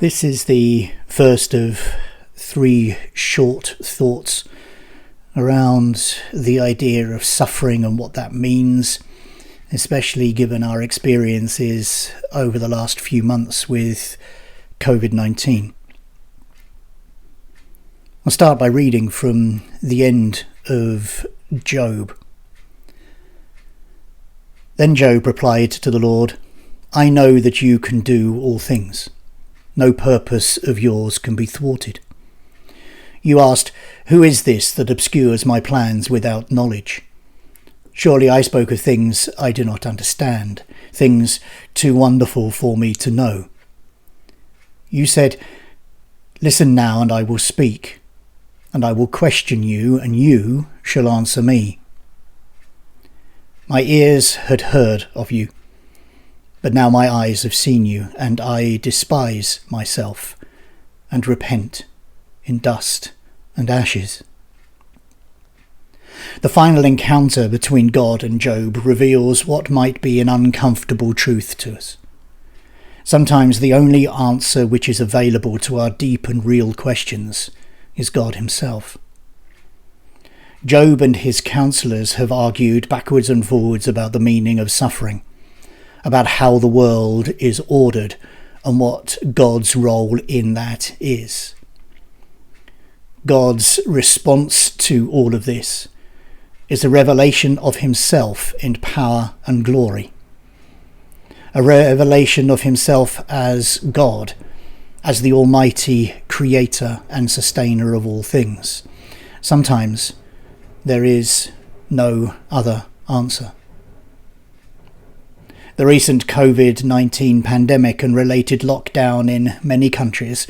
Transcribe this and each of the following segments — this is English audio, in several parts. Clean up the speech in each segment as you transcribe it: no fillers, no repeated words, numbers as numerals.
This is the first of three short thoughts around the idea of suffering and what that means, especially given our experiences over the last few months with COVID-19. I'll start by reading from the end of Job. Then Job replied to the Lord, "I know that you can do all things. No purpose of yours can be thwarted. You asked, 'Who is this that obscures my plans without knowledge?' Surely I spoke of things I do not understand, things too wonderful for me to know. You said, 'Listen now, and I will speak, and I will question you, and you shall answer me.' My ears had heard of you, but now my eyes have seen you, and I despise myself, and repent in dust and ashes." The final encounter between God and Job reveals what might be an uncomfortable truth to us. Sometimes the only answer which is available to our deep and real questions is God himself. Job and his counselors have argued backwards and forwards about the meaning of suffering, about how the world is ordered and what God's role in that is. God's response to all of this is a revelation of himself in power and glory. A revelation of himself as God, as the almighty creator and sustainer of all things. Sometimes there is no other answer. The recent COVID-19 pandemic and related lockdown in many countries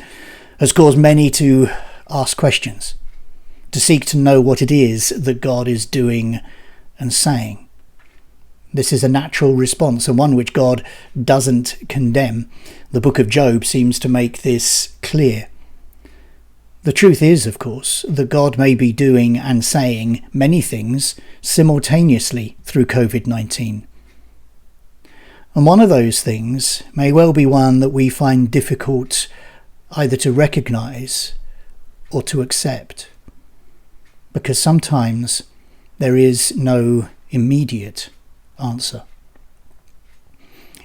has caused many to ask questions, to seek to know what it is that God is doing and saying. This is a natural response, and one which God doesn't condemn. The book of Job seems to make this clear. The truth is, of course, that God may be doing and saying many things simultaneously through COVID-19. And one of those things may well be one that we find difficult either to recognise or to accept, because sometimes there is no immediate answer.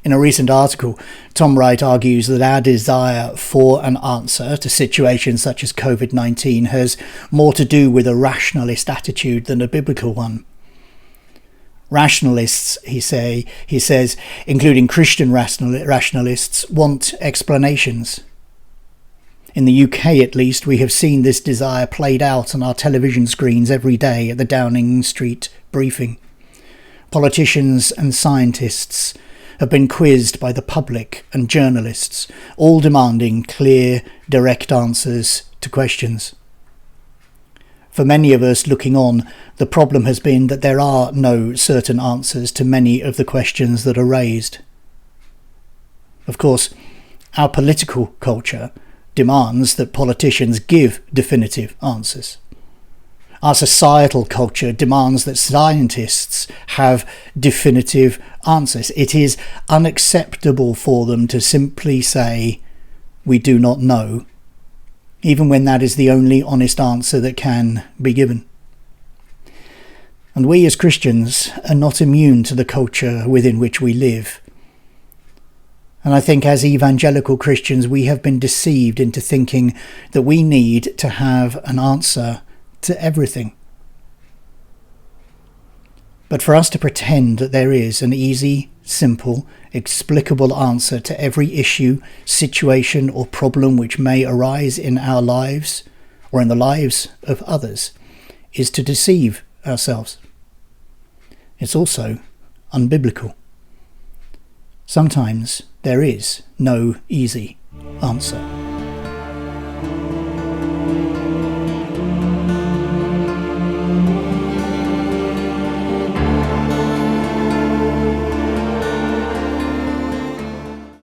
In a recent article, Tom Wright argues that our desire for an answer to situations such as COVID-19 has more to do with a rationalist attitude than a biblical one. Rationalists, he says, including Christian rationalists, want explanations. In the UK, at least, we have seen this desire played out on our television screens every day at the Downing Street briefing. Politicians and scientists have been quizzed by the public and journalists, all demanding clear, direct answers to questions. For many of us looking on, the problem has been that there are no certain answers to many of the questions that are raised. Of course, our political culture demands that politicians give definitive answers. Our societal culture demands that scientists have definitive answers. It is unacceptable for them to simply say, "We do not know," even when that is the only honest answer that can be given. And we as Christians are not immune to the culture within which we live. And I think as evangelical Christians we have been deceived into thinking that we need to have an answer to everything. But for us to pretend that there is an easy, simple, explicable answer to every issue, situation or problem which may arise in our lives or in the lives of others is to deceive ourselves. It's also unbiblical. Sometimes there is no easy answer.